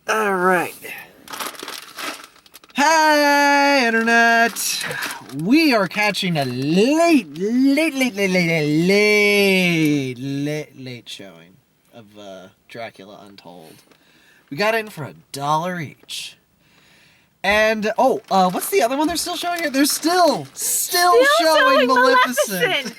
All right. Hi, Internet. We are catching a late showing of Dracula Untold. We got in for $1 each. And, what's the other one they're still showing here? They're still showing Maleficent.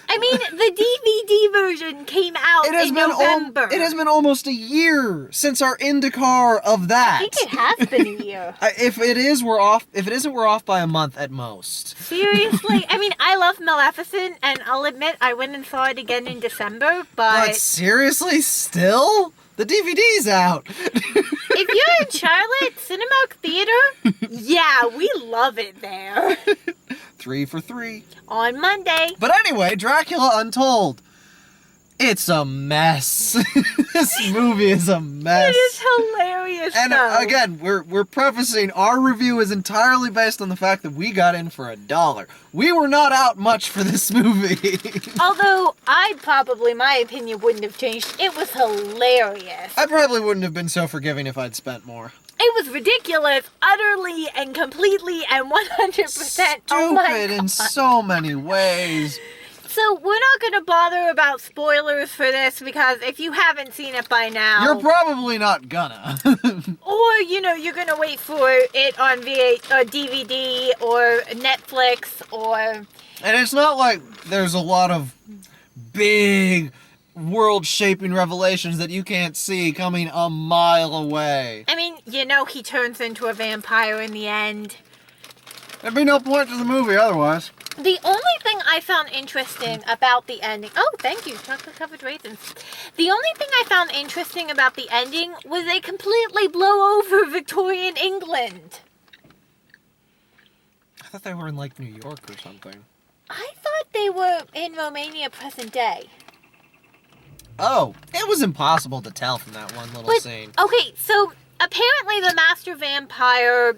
I mean, the DVD version came out in November. It has been almost a year since our Indicar of that. I think it has been a year. If it is, we're off. If it isn't, we're off by a month at most. Seriously? I mean, I love Maleficent, and I'll admit I went and saw it again in December, But seriously, still? The DVD's out. If you're in Charlotte, Cinemark Theater, yeah, we love it there. 3 for 3. On Monday. But anyway, Dracula Untold. It's a mess. This movie is a mess. It is hilarious, And again, we're prefacing our review is entirely based on the fact that we got in for $1. We were not out much for this movie. Although, my opinion wouldn't have changed. It was hilarious. I probably wouldn't have been so forgiving if I'd spent more. It was ridiculous, utterly and completely and 100%. Stupid in so many ways. So we're not going to bother about spoilers for this because if you haven't seen it by now... You're probably not gonna. Or, you're going to wait for it on DVD or Netflix or... And it's not like there's a lot of big world-shaping revelations that you can't see coming a mile away. I mean, he turns into a vampire in the end. There'd be no point to the movie otherwise. The only thing I found interesting about the ending... Oh, thank you, chocolate-covered raisins. The only thing I found interesting about the ending was they completely blow over Victorian England. I thought they were in, New York or something. I thought they were in Romania present day. Oh, it was impossible to tell from that one little scene. Okay, so apparently the Master Vampire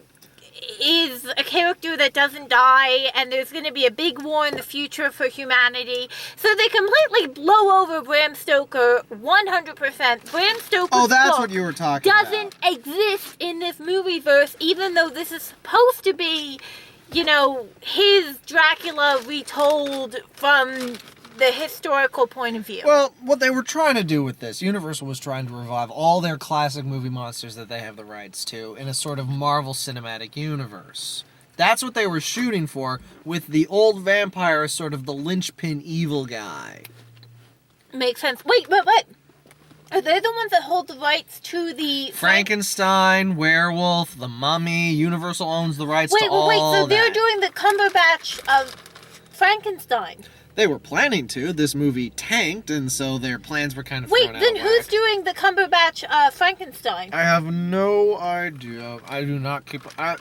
is a character that doesn't die, and there's going to be a big war in the future for humanity. So they completely blow over Bram Stoker 100%. Bram Stoker's that's what you were talking about. Doesn't exist in this movieverse, even though this is supposed to be, his Dracula retold from the historical point of view. Well, what they were trying to do with this, Universal was trying to revive all their classic movie monsters that they have the rights to in a sort of Marvel Cinematic Universe. That's what they were shooting for, with the old vampire as sort of the linchpin evil guy. Makes sense. Wait, what? Are they the ones that hold the rights to the... Frankenstein, Werewolf, The Mummy, Universal owns the rights to all that. So they're doing the Cumberbatch of Frankenstein. They were planning to. This movie tanked, and so their plans were kind of thrown out. Wait, then who's doing the Cumberbatch Frankenstein? I have no idea. I do not keep... I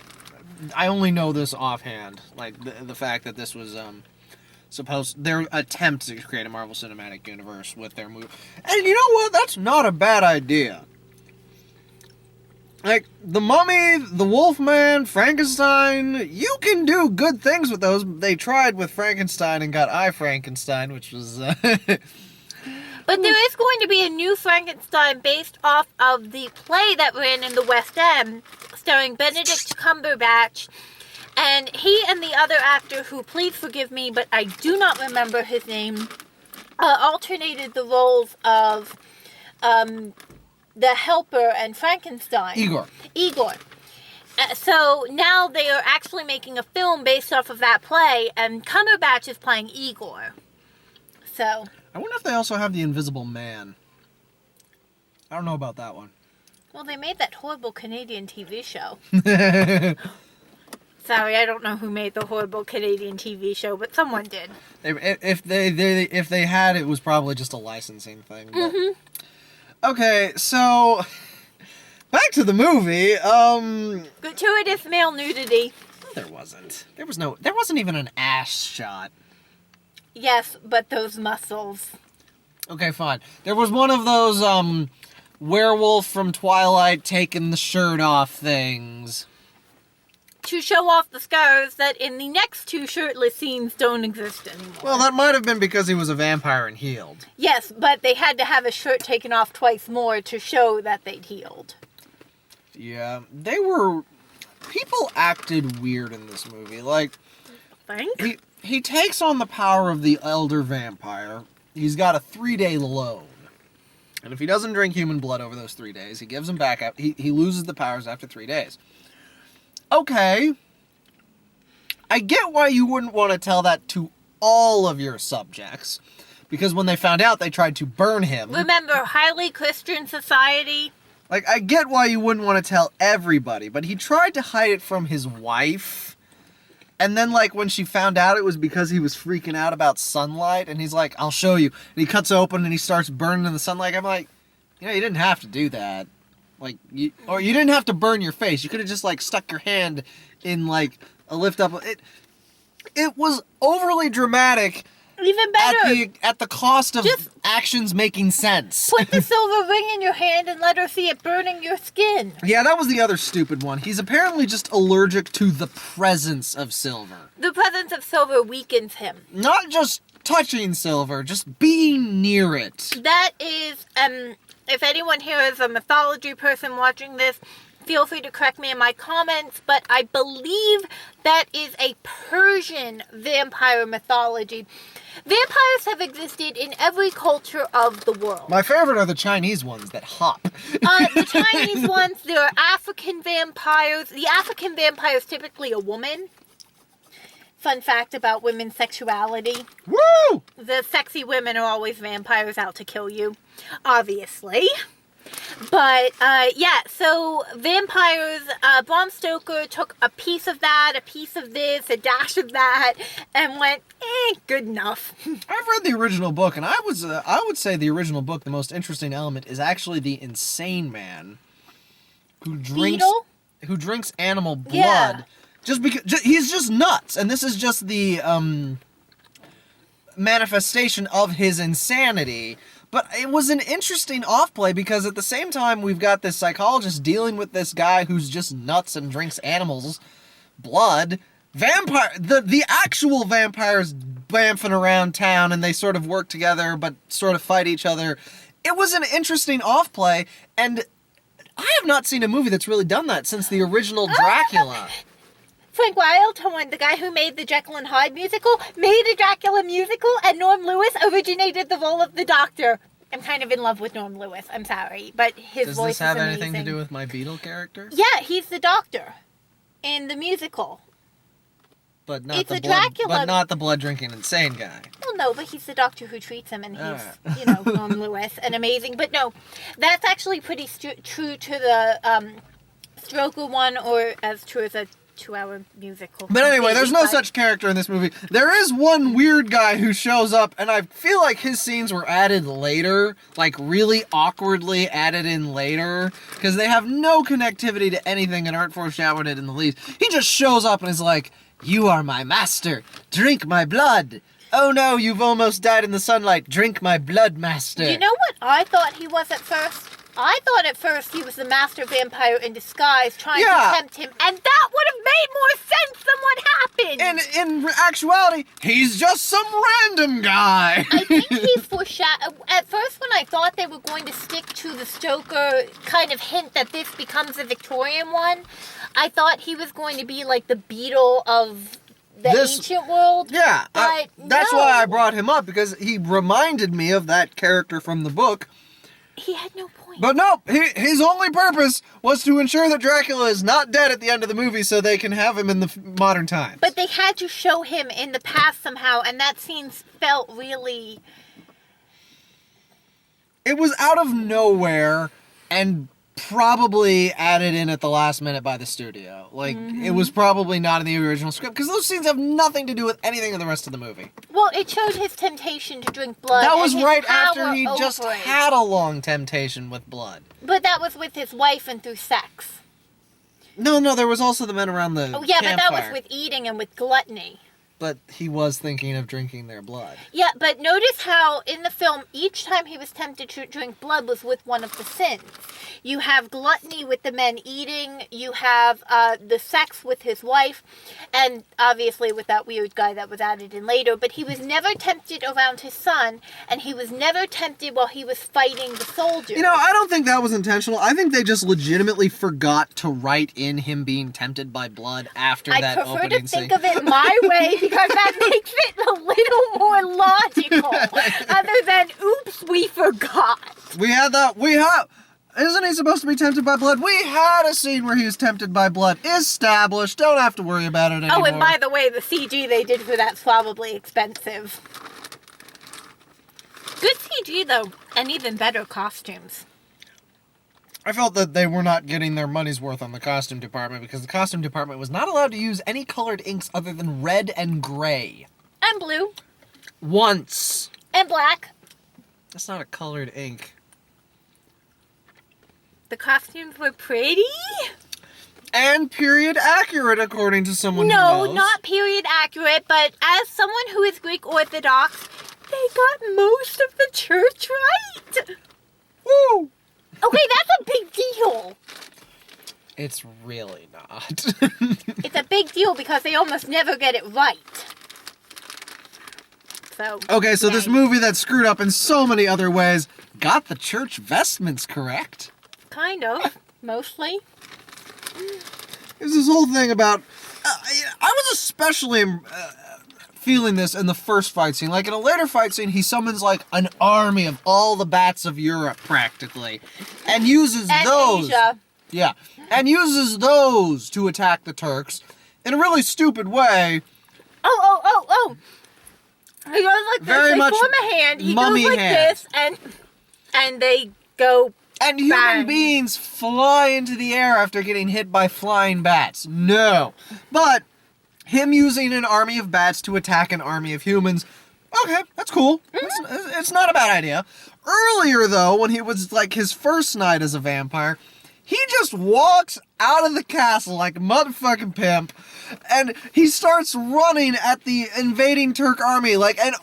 only know this offhand. The fact that this was their attempt to create a Marvel Cinematic Universe with their movie. And you know what? That's not a bad idea. The Mummy, the Wolfman, Frankenstein, you can do good things with those. They tried with Frankenstein and got I Frankenstein, which was... But there is going to be a new Frankenstein based off of the play that ran in the West End, starring Benedict Cumberbatch. And he and the other actor, who, please forgive me, but I do not remember his name, alternated the roles of... the Helper and Frankenstein. Igor. So now they are actually making a film based off of that play, and Cumberbatch is playing Igor. So. I wonder if they also have the Invisible Man. I don't know about that one. Well, they made that horrible Canadian TV show. Sorry, I don't know who made the horrible Canadian TV show, but someone did. If they had, it was probably just a licensing thing. But... Mm-hmm. Okay, so back to the movie. Gratuitous male nudity. There wasn't. There wasn't even an ass shot. Yes, but those muscles. Okay, fine. There was one of those werewolf from Twilight taking the shirt off things. To show off the scars that in the next two shirtless scenes don't exist anymore. Well, that might have been because he was a vampire and healed. Yes, but they had to have his shirt taken off twice more to show that they'd healed. Yeah, people acted weird in this movie. Like, he takes on the power of the elder vampire. He's got a 3-day loan. And if he doesn't drink human blood over those 3 days, he gives them back up. He loses the powers after 3 days. Okay. I get why you wouldn't want to tell that to all of your subjects. Because when they found out, they tried to burn him. Remember, highly Christian society. Like, I get why you wouldn't want to tell everybody, but he tried to hide it from his wife. And then, like, when she found out, it was because he was freaking out about sunlight, and he's like, I'll show you. And he cuts open, and he starts burning in the sunlight. I'm like, you didn't have to do that. Like, you didn't have to burn your face. You could have just, like, stuck your hand in, like, a lift up. It was overly dramatic. Even better. At the cost of actions making sense. Put the silver ring in your hand and let her see it burning your skin. Yeah, that was the other stupid one. He's apparently just allergic to the presence of silver. The presence of silver weakens him. Not just touching silver, just being near it. That is, if anyone here is a mythology person watching this, feel free to correct me in my comments, but I believe that is a Persian vampire mythology. Vampires have existed in every culture of the world. My favorite are the Chinese ones that hop. The Chinese ones, there are African vampires. The African vampire is typically a woman. Fun fact about women's sexuality. Woo! The sexy women are always vampires out to kill you, obviously. But, yeah, so vampires, Bram Stoker took a piece of that, a piece of this, a dash of that, and went, good enough. I've read the original book, and I would say the original book, the most interesting element is actually the insane man who drinks animal blood. Yeah. Just because he's just nuts, and this is just the manifestation of his insanity. But it was an interesting off-play because at the same time we've got this psychologist dealing with this guy who's just nuts and drinks animals' blood. The actual vampires bamfing around town and they sort of work together but sort of fight each other. It was an interesting off-play, and I have not seen a movie that's really done that since the original Dracula. Frank Wildhorn, the guy who made the Jekyll and Hyde musical, made a Dracula musical, and Norm Lewis originated the role of the Doctor. I'm kind of in love with Norm Lewis. I'm sorry, but his voice is amazing. Does this have anything to do with my Beetle character? Yeah, he's the Doctor in the musical. But not the blood drinking insane guy. Well, no, but he's the doctor who treats him, and he's, Norm Lewis, and amazing. But no, that's actually pretty true to the Stroker one, or as true as a 2-hour musical. But anyway, there's no such character in this movie. There is one weird guy who shows up, and I feel like his scenes were added later, like really awkwardly added in later, because they have no connectivity to anything and aren't foreshadowed in the least. He just shows up and is like, "You are my master. Drink my blood. Oh no, you've almost died in the sunlight. Drink my blood, master." You know what I thought he was at first? I thought at first he was the master vampire in disguise trying to tempt him, and that would have made more sense than what happened. And in actuality, he's just some random guy. I think he foreshadowed. At first, when I thought they were going to stick to the Stoker kind of hint that this becomes a Victorian one, I thought he was going to be like the Beetle of the ancient world. Yeah, but that's why I brought him up, because he reminded me of that character from the book. He had no point. But no, his only purpose was to ensure that Dracula is not dead at the end of the movie so they can have him in the modern times. But they had to show him in the past somehow, and that scene felt really... It was out of nowhere and probably added in at the last minute by the studio. Like, it was probably not in the original script, because those scenes have nothing to do with anything in the rest of the movie. Well, it showed his temptation to drink blood. That was right after he just had a long temptation with blood. But that was with his wife and through sex. No, there was also the men around the Oh, yeah, campfire. but that was with eating and with gluttony. But he was thinking of drinking their blood. Yeah, but notice how in the film, each time he was tempted to drink blood was with one of the sins. You have gluttony with the men eating, you have the sex with his wife, and obviously with that weird guy that was added in later, but he was never tempted around his son, and he was never tempted while he was fighting the soldiers. You know, I don't think that was intentional. I think they just legitimately forgot to write in him being tempted by blood after that opening scene. I prefer to think of it my way, because that makes it a little more logical, other than, oops, we forgot. Isn't he supposed to be tempted by blood? We had a scene where he was tempted by blood. Established. Don't have to worry about it anymore. Oh, and by the way, the CG they did for that's probably expensive. Good CG, though, and even better costumes. I felt that they were not getting their money's worth on the costume department because the costume department was not allowed to use any colored inks other than red and gray. And blue. Once. And black. That's not a colored ink. The costumes were pretty. And period accurate, according to someone who knows. No, not period accurate, but as someone who is Greek Orthodox, they got most of the church right. Woo! Okay, that's a big deal. It's really not. It's a big deal because they almost never get it right. So. Okay, so this movie that screwed up in so many other ways got the church vestments correct. Kind of. Mostly. There's this whole thing about... I was especially feeling this in the first fight scene. Like, in a later fight scene, he summons, like, an army of all the bats of Europe, practically. And uses those... Asia. Yeah. And uses those to attack the Turks in a really stupid way. Oh. He goes like this, Very they much form a hand, he goes mummy like hand. this, and they go... And human bang. beings fly into the air after getting hit by flying bats. No. But him using an army of bats to attack an army of humans, okay, that's cool. It's not a bad idea. Earlier, though, when he was, like, his first night as a vampire, he just walks out of the castle like a motherfucking pimp, and he starts running at the invading Turk army. Like, an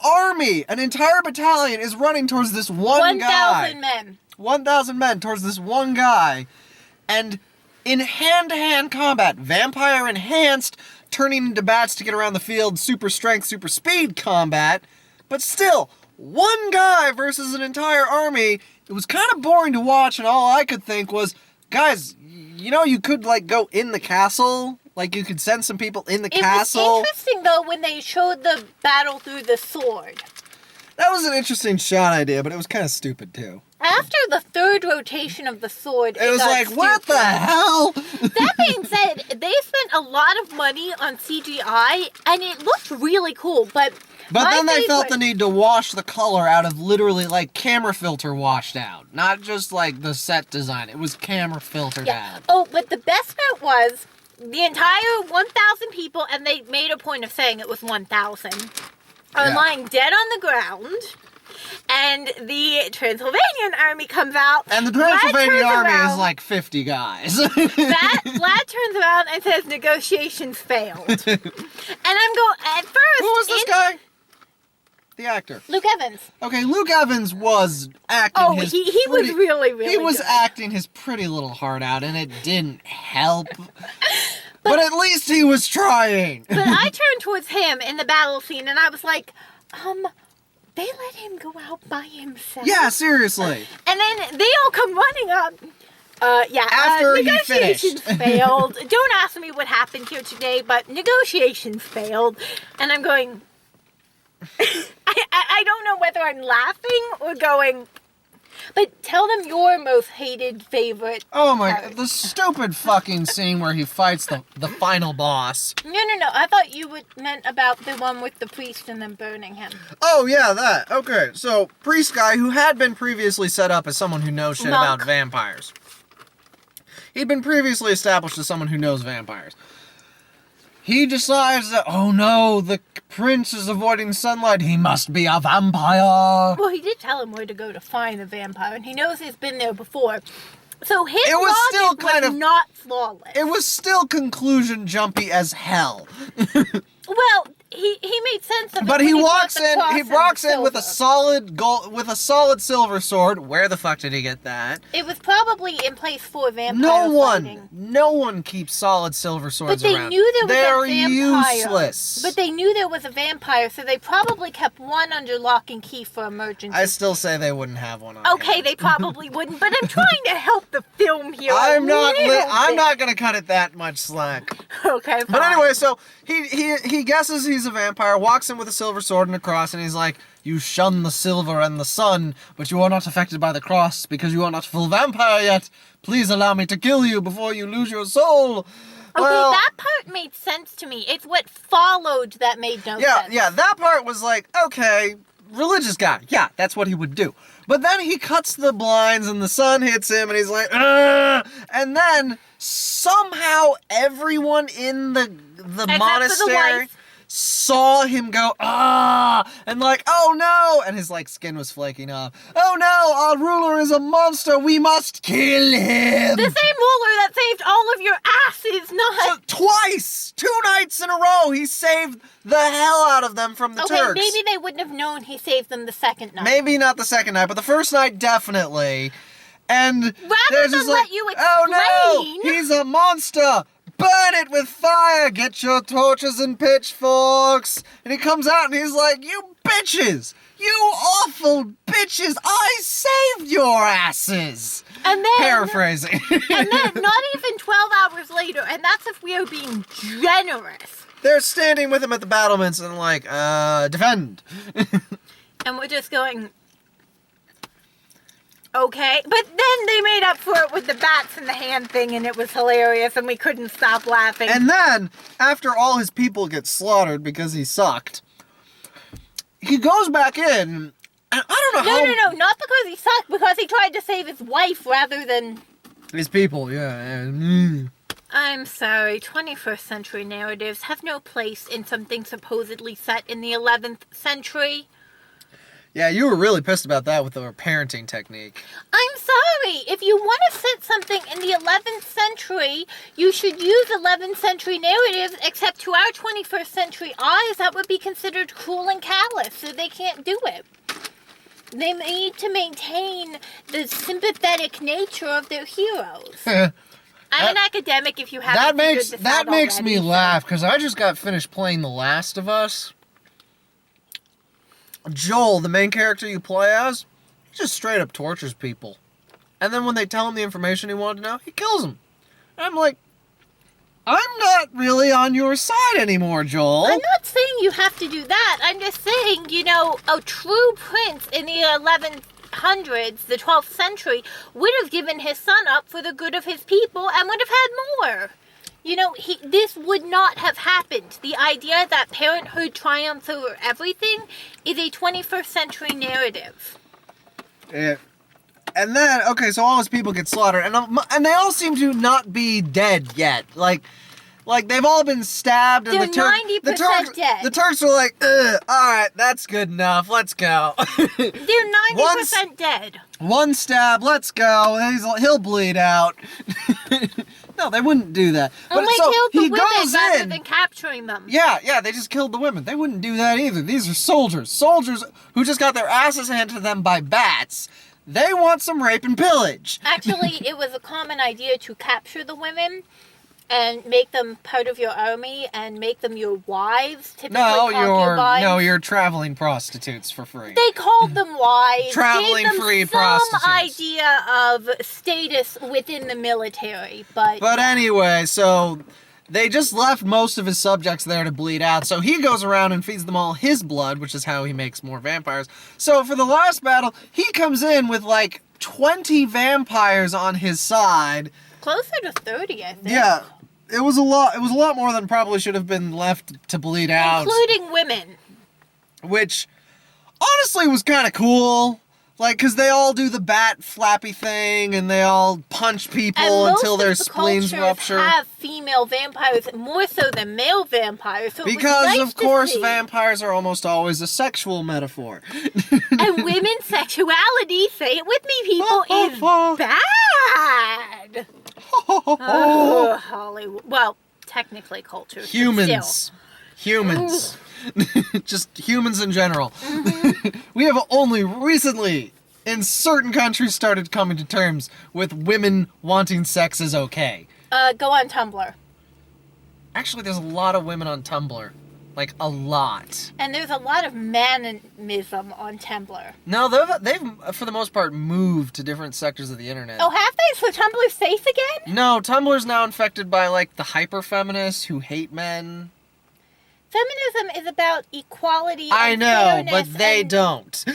entire battalion is running towards this one guy. 1,000 men. 1,000 men towards this one guy, and in hand-to-hand combat, vampire enhanced, turning into bats to get around the field, super strength, super speed combat, but still, one guy versus an entire army. It was kind of boring to watch, and all I could think was, guys, you know, you could, like, go in the castle, like, you could send some people in the castle. It was interesting, though, when they showed the battle through the sword. That was an interesting shot idea, but it was kind of stupid, too. After the third rotation of the sword, it was got like, stupid. what the hell? That being said, they spent a lot of money on CGI, and it looked really cool, but then they felt the need to wash the color out of literally, like, camera filter washed out. Not just, like, the set design. It was camera filtered out. Oh, but the best part was the entire 1,000 people, and they made a point of saying it was 1,000, are lying dead on the ground. And the Transylvanian army comes out. And the Transylvanian army is like 50 guys. Vlad turns around and says negotiations failed. And I'm going, at first... Who was this guy? The actor. Luke Evans. Okay, Luke Evans was acting he was really, really He was good. acting his pretty little heart out, and it didn't help. But at least he was trying. But I turned towards him in the battle scene, and I was like, they let him go out by himself. Yeah, seriously. And then they all come running up. After he negotiations finished. failed. Don't ask me what happened here today, but negotiations failed. And I'm going... I don't know whether I'm laughing or going... But tell them your most hated favorite. Oh my god, the stupid fucking scene where he fights the final boss. No. I thought you meant about the one with the priest and them burning him. Oh yeah, that. Okay, so priest guy who had been previously set up as someone who knows shit Monk. about vampires. He'd been previously established as someone who knows vampires. He decides that, oh no, the prince is avoiding sunlight. He must be a vampire. Well, he did tell him where to go to find the vampire, and he knows he's been there before. So his It was logic still kind was of not flawless. It was still conclusion jumpy as hell. Well, he made sense of it. But when he brought walks the in. cross He and walks the in with a silver. solid silver sword. Where the fuck did he get that? It was probably in place for vampire fighting. No one keeps solid silver swords But they around. knew there was They're a vampire. useless. But they knew there was a vampire, so they probably kept one under lock and key for emergency. I still say they wouldn't have one on Okay, hand. they probably wouldn't, but I'm trying to help the film here. I'm not I'm not gonna cut it that much slack. Okay, fine. But anyway, so he guesses he's a vampire, walks in with a silver sword and a cross, and he's like, "You shun the silver and the sun, but you are not affected by the cross because you are not full vampire yet. Please allow me to kill you before you lose your soul." Okay, Well, that part made sense to me. It's what followed that made no sense. yeah, that part was like, okay, religious guy. Yeah, that's what he would do. But then he cuts the blinds and the sun hits him and he's like, "Ugh!" And then somehow everyone in the for the monastery wife. saw him go, "Ah!" and like, "Oh no!" And his like skin was flaking off. "Oh no, our ruler is a monster. We must kill him." The same ruler that saved all of your asses, not... Twice! 2 nights in a row, he saved the hell out of them from the Okay, Turks. maybe they wouldn't have known he saved them the second night. Maybe not the second night, but the first night definitely. And they're than just let like, you "Oh no, explain." he's a monster! Burn it with fire! Get your torches and pitchforks!" And he comes out and he's like, "You bitches! You awful bitches! I saved your asses!" And then... Paraphrasing. And then, not even 12 hours later, and that's if we are being generous. They're standing with him at the battlements and like, defend. And we're just going... Okay, but then they made up for it with the bats and the hand thing, and it was hilarious, and we couldn't stop laughing. And then, after all his people get slaughtered because he sucked, he goes back in, and I don't know how... No, not because he sucked, because he tried to save his wife rather than... His people, yeah. I'm sorry, 21st century narratives have no place in something supposedly set in the 11th century. Yeah, you were really pissed about that with our parenting technique. I'm sorry. If you want to set something in the 11th century, you should use 11th century narratives, except to our 21st century eyes, that would be considered cruel and callous, so they can't do it. They need to maintain the sympathetic nature of their heroes. I'm an academic if you haven't figured this out That makes me already, laugh, because I just got finished playing The Last of Us. Joel, the main character you play as, he just straight up tortures people. And then when they tell him the information he wanted to know, he kills them. And I'm like, I'm not really on your side anymore, Joel. I'm not saying you have to do that. I'm just saying, a true prince in the 1100s, the 12th century, would have given his son up for the good of his people and would have had more. This would not have happened. The idea that parenthood triumphs over everything is a 21st century narrative. Yeah. And then, okay, so all his people get slaughtered, and they all seem to not be dead yet. Like they've all been stabbed, and They're the 90% dead. The Turks were like, "Ugh, all right, that's good enough. Let's go." They're 90% dead. One stab, let's go. He'll bleed out. No, they wouldn't do that. And we killed the women goes rather in. than capturing them. Yeah, they just killed the women. They wouldn't do that either. These are soldiers. Soldiers who just got their asses handed to them by bats. They want some rape and pillage. Actually, it was a common idea to capture the women and make them part of your army and make them your wives, typically concubines. You're traveling prostitutes for free. They called them wives. Traveling gave them free some prostitutes. idea of status within the military, but anyway, so they just left most of his subjects there to bleed out, so he goes around and feeds them all his blood, which is how he makes more vampires. So for the last battle, he comes in with like 20 vampires on his side. closer to 30, I think. Yeah. It was a lot more than probably should have been left to bleed out. Including women. Which, honestly, was kind of cool. Like, because they all do the bat flappy thing, and they all punch people until their spleens rupture. And most have female vampires more so than male vampires. So because, nice of course, see. Vampires are almost always a sexual metaphor. And women's sexuality, say it with me, people, is bad. Oh, Hollywood. Well, technically culture. Humans. Just humans in general. We have only recently, in certain countries, started coming to terms with women wanting sex is okay. Go on Tumblr. Actually, there's a lot of women on Tumblr. Like, a lot. And there's a lot of manism on Tumblr. No, they've, for the most part, moved to different sectors of the internet. Oh, have they? So Tumblr's safe again? No, Tumblr's now infected by, like, the hyper-feminists who hate men. Feminism is about equality and I know, but fairness they and... don't.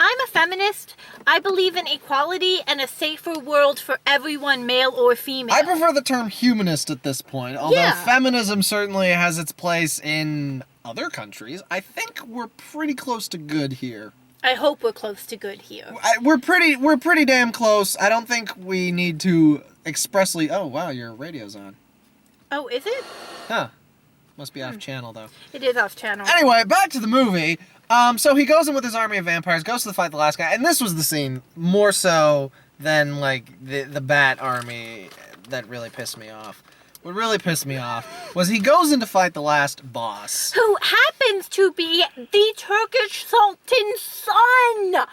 I'm a feminist. I believe in equality and a safer world for everyone, male or female. I prefer the term humanist at this point, although Yeah. feminism certainly has its place in other countries. I think we're pretty close to good here. I hope we're close to good here. We're pretty damn close. I don't think we need to expressly... Oh, wow, your radio's on. Oh, is it? Huh. Must be off channel, though. It is off channel. Anyway, back to the movie. So he goes in with his army of vampires, goes to the fight the last guy, and this was the scene, more so than, like, the Bat army that really pissed me off. What really pissed me off was he goes in to fight the last boss. Who happens to be the Turkish Sultan's son!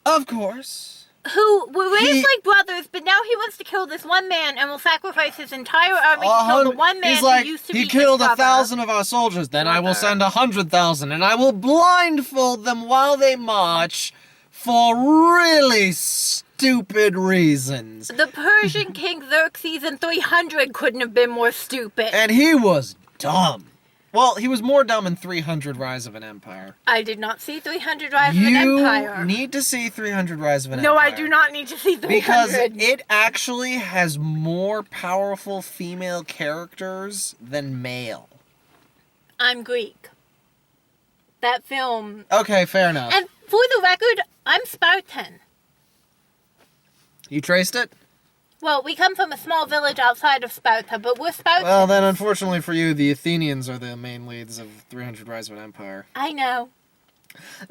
Of course. Who were raised like brothers, but now he wants to kill this one man and will sacrifice his entire army to kill the one man He's like, who used to be he his killed brother. 1,000 of our soldiers, then I will send 100,000, and I will blindfold them while they march for really stupid reasons. The Persian king Xerxes in 300 couldn't have been more stupid. And he was dumb. Well, he was more dumb in 300 Rise of an Empire. I did not see 300 Rise of an Empire. You need to see 300 Rise of an No, Empire. I do not need to see 300. Because it actually has more powerful female characters than male. I'm Greek. That film... Okay, fair enough. And for the record, I'm Spartan. You traced it? Well, we come from a small village outside of Sparta, but we're Spartans. Well, then, unfortunately for you, the Athenians are the main leads of 300 Rise of an Empire. I know.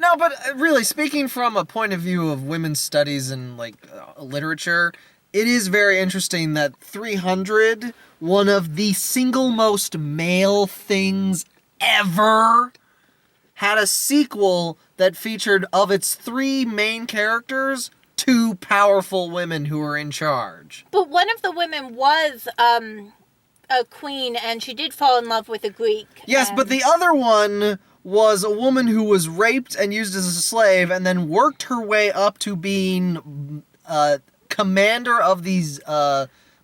No, but really, speaking from a point of view of women's studies and, like, literature, it is very interesting that 300, one of the single most male things ever, had a sequel that featured, of its 3 main characters, 2 powerful women who were in charge. But one of the women was a queen, and she did fall in love with a Greek. Yes, but the other one was a woman who was raped and used as a slave and then worked her way up to being commander of these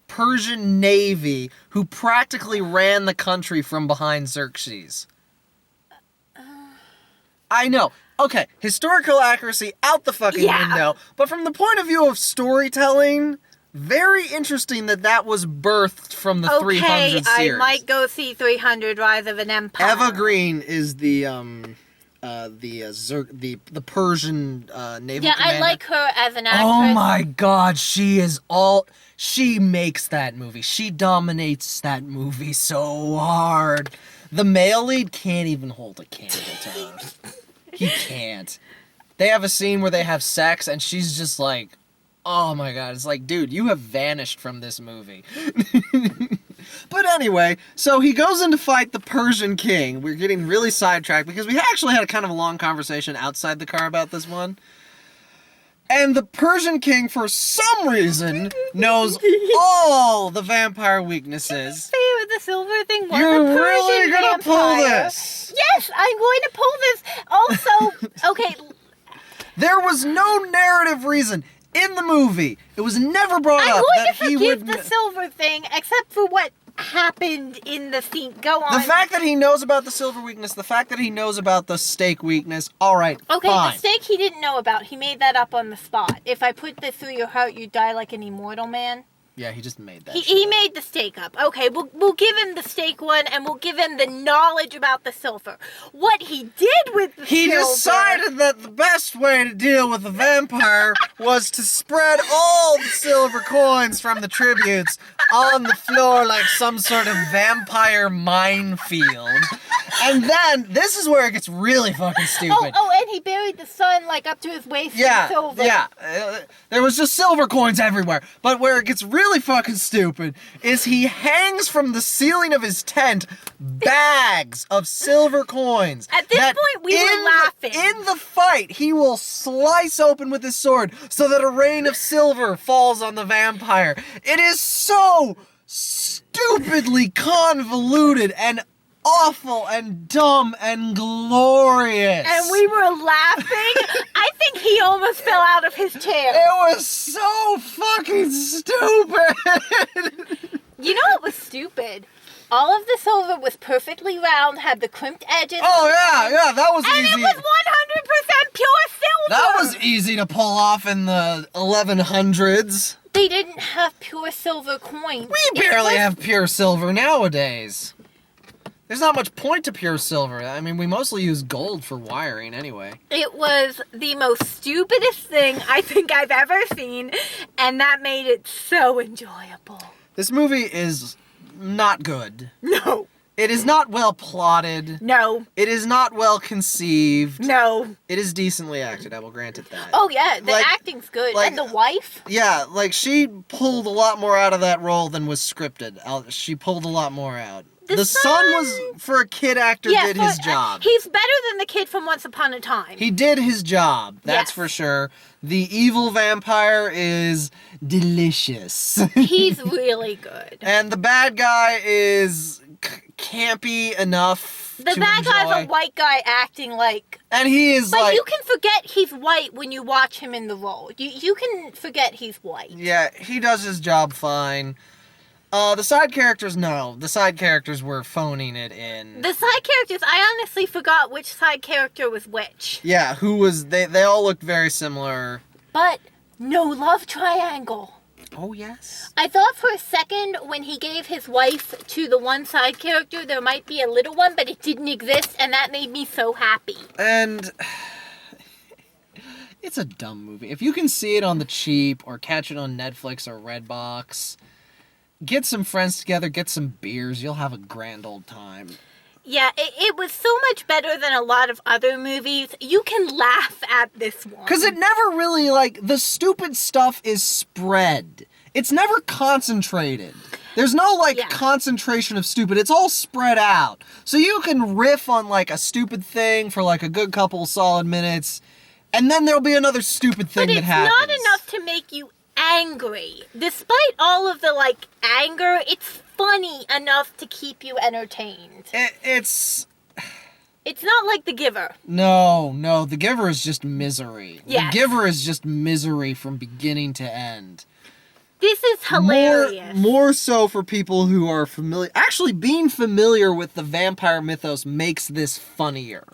Persian navy who practically ran the country from behind Xerxes. I know. Okay, historical accuracy out the fucking window, but from the point of view of storytelling, very interesting that was birthed from the 300 series. I might go see 300 Rise of an Empire. Eva Green is the Persian naval commander. I like her as an actress. Oh my god, she makes that movie. She dominates that movie so hard. The male lead can't even hold a candle to her. He can't. They have a scene where they have sex, and she's just like, oh my god. It's like, dude, you have vanished from this movie. But anyway, so he goes in to fight the Persian king. We're getting really sidetracked because we actually had a kind of a long conversation outside the car about this one. And the Persian king, for some reason, knows all the vampire weaknesses. Say the silver thing was You're a Persian really gonna vampire. pull this? Yes, I'm going to pull this. Also, okay. There was no narrative reason in the movie. It was never brought I'm up going that to he forgive would... the silver thing, except for what happened in the scene. Go on. The fact that he knows about the silver weakness, the fact that he knows about the steak weakness, alright, Okay, fine. the stake he didn't know about. He made that up on the spot. If I put this through your heart, you die like an immortal man. Yeah, he just made that He made the stake up. Okay, we'll give him the stake one, and we'll give him the knowledge about the silver. What he did with the silver... He decided that the best way to deal with a vampire was to spread all the silver coins from the tributes on the floor like some sort of vampire minefield. And then, this is where it gets really fucking stupid. And he buried the sun, like, up to his waist in silver. Yeah. There was just silver coins everywhere. But where it gets really fucking stupid is he hangs from the ceiling of his tent bags of silver coins. At this point, we were laughing. In the fight, he will slice open with his sword so that a rain of silver falls on the vampire. It is so stupidly convoluted and awful and dumb and glorious. And we were laughing. I think he almost fell out of his chair. It was so fucking stupid. You know what was stupid? All of the silver was perfectly round, had the crimped edges. Oh, yeah, that was and easy. And it was 100% pure silver. That was easy to pull off in the 1100s. They didn't have pure silver coins. We barely have pure silver nowadays. There's not much point to pure silver. I mean, we mostly use gold for wiring anyway. It was the most stupidest thing I think I've ever seen, and that made it so enjoyable. This movie is not good. No. It is not well plotted. No. It is not well conceived. No. It is decently acted, I will grant it that. Oh yeah, the acting's good. And the wife? Yeah, like she pulled a lot more out of that role than was scripted. She pulled a lot more out. The son was, for a kid actor, did his job. He's better than the kid from Once Upon a Time. He did his job, that's for sure. The evil vampire is delicious. He's really good. And the bad guy is campy enough The bad guy's a white guy acting like... And he is but you can forget he's white when you watch him in the role. You can forget he's white. Yeah, he does his job fine. The side characters, no. The side characters were phoning it in. The side characters, I honestly forgot which side character was which. Yeah, who was... They all looked very similar. But no love triangle. Oh, yes. I thought for a second when he gave his wife to the one side character, there might be a little one, but it didn't exist, and that made me so happy. And... it's a dumb movie. If you can see it on the cheap, or catch it on Netflix or Redbox... Get some friends together, get some beers, you'll have a grand old time. Yeah, it was so much better than a lot of other movies. You can laugh at this one. Because it never really, the stupid stuff is spread. It's never concentrated. There's no, concentration of stupid. It's all spread out. So you can riff on, a stupid thing for, a good couple solid minutes, and then there'll be another stupid thing that happens. But it's not enough to make you angry. Despite all of the anger, it's funny enough to keep you entertained. It's not like The Giver. No, The Giver is just misery. Yes. The Giver is just misery from beginning to end. This is hilarious. More so for people who are familiar. Actually, being familiar with the vampire mythos makes this funnier.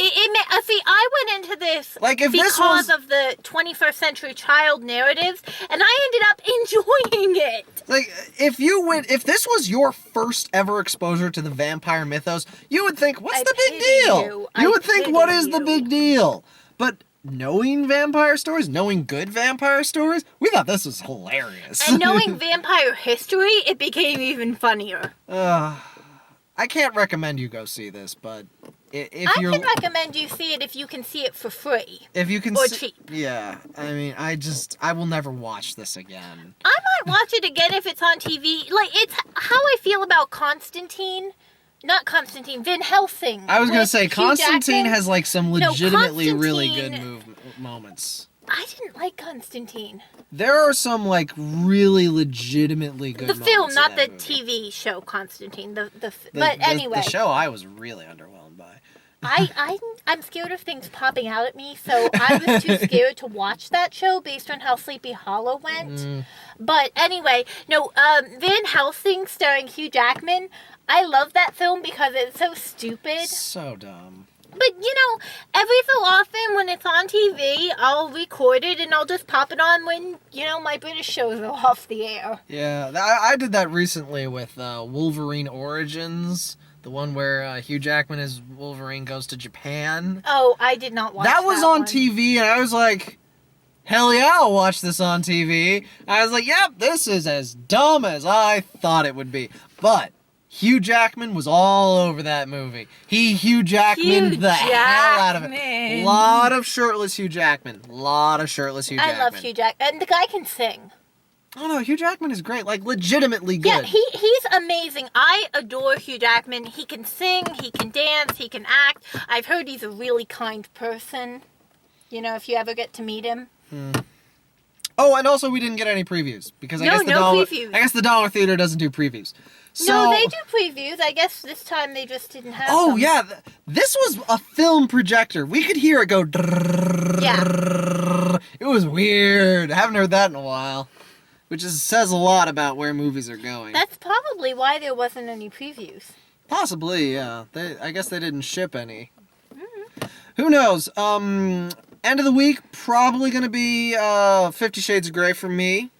See, I went into this because of the 21st century child narratives, and I ended up enjoying it. If this was your first ever exposure to the vampire mythos, you would think, what's the big deal? You would think, what is the big deal? But knowing vampire stories, knowing good vampire stories, we thought this was hilarious. And knowing vampire history, it became even funnier. I can't recommend you go see this, but I can recommend you see it if you can see it for free. If you can cheap. Yeah, I mean, I will never watch this again. I might watch it again if it's on TV. It's how I feel about Constantine. Not Constantine, Van Helsing. I was going to say, Constantine has, some legitimately really good moments. I didn't like Constantine. There are some, really legitimately good moments. The film, not the movie. TV show Constantine. But anyway. The show I was really underwhelmed by. I'm scared of things popping out at me, so I was too scared to watch that show based on how Sleepy Hollow went. But anyway, Van Helsing starring Hugh Jackman, I love that film because it's so stupid. So dumb. But, every so often when it's on TV, I'll record it and I'll just pop it on when, my British shows are off the air. Yeah, I did that recently with Wolverine Origins. The one where Hugh Jackman as Wolverine goes to Japan. Oh, I did not watch that. That was on TV, and I was like, hell yeah, I'll watch this on TV. I was like, yep, this is as dumb as I thought it would be. But Hugh Jackman was all over that movie. Hugh Jackman the hell out of it. A lot of shirtless Hugh Jackman. I love Hugh Jackman. And the guy can sing. Oh no, Hugh Jackman is great. Like, legitimately good. Yeah, he's amazing. I adore Hugh Jackman. He can sing, he can dance, he can act. I've heard he's a really kind person. You know, if you ever get to meet him. Oh, and also we didn't get any previews. Because I guess the Dollar Theater doesn't do previews. So, no, they do previews. I guess this time they just didn't have them. Yeah. This was a film projector. We could hear it go. Yeah. It was weird. I haven't heard that in a while. Which says a lot about where movies are going. That's probably why there wasn't any previews. Possibly, yeah. I guess they didn't ship any. Mm-hmm. Who knows? End of the week, probably going to be 50 Shades of Grey for me.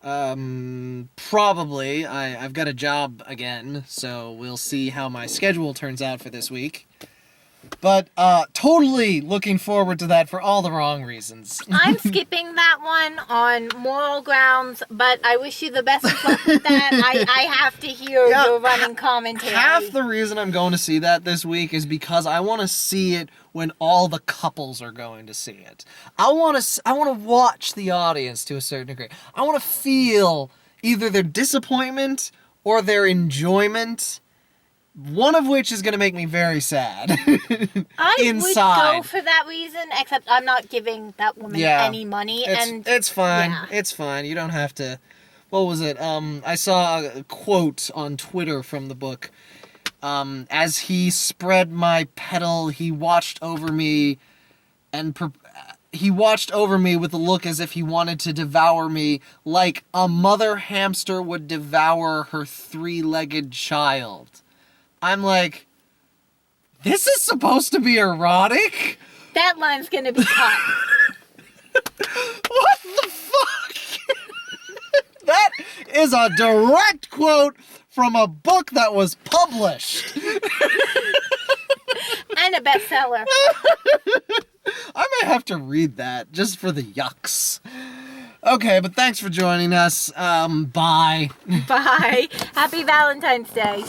Probably. I've got a job again, so we'll see how my schedule turns out for this week. But totally looking forward to that for all the wrong reasons. I'm skipping that one on moral grounds, but I wish you the best of luck with that. I have to hear your running commentary. Half the reason I'm going to see that this week is because I want to see it when all the couples are going to see it. I want to watch the audience to a certain degree. I want to feel either their disappointment or their enjoyment. One of which is going to make me very sad. I inside. would go for that reason, except I'm not giving that woman any money. It's fine. Yeah. It's fine. You don't have to. What was it? I saw a quote on Twitter from the book. As he spread my petal, he watched over me, and he watched over me with a look as if he wanted to devour me, like a mother hamster would devour her three-legged child. I'm like, this is supposed to be erotic? That line's gonna be cut. What the fuck? That is a direct quote from a book that was published. And a bestseller. I may have to read that just for the yucks. Okay, but thanks for joining us. Bye. Bye. Happy Valentine's Day.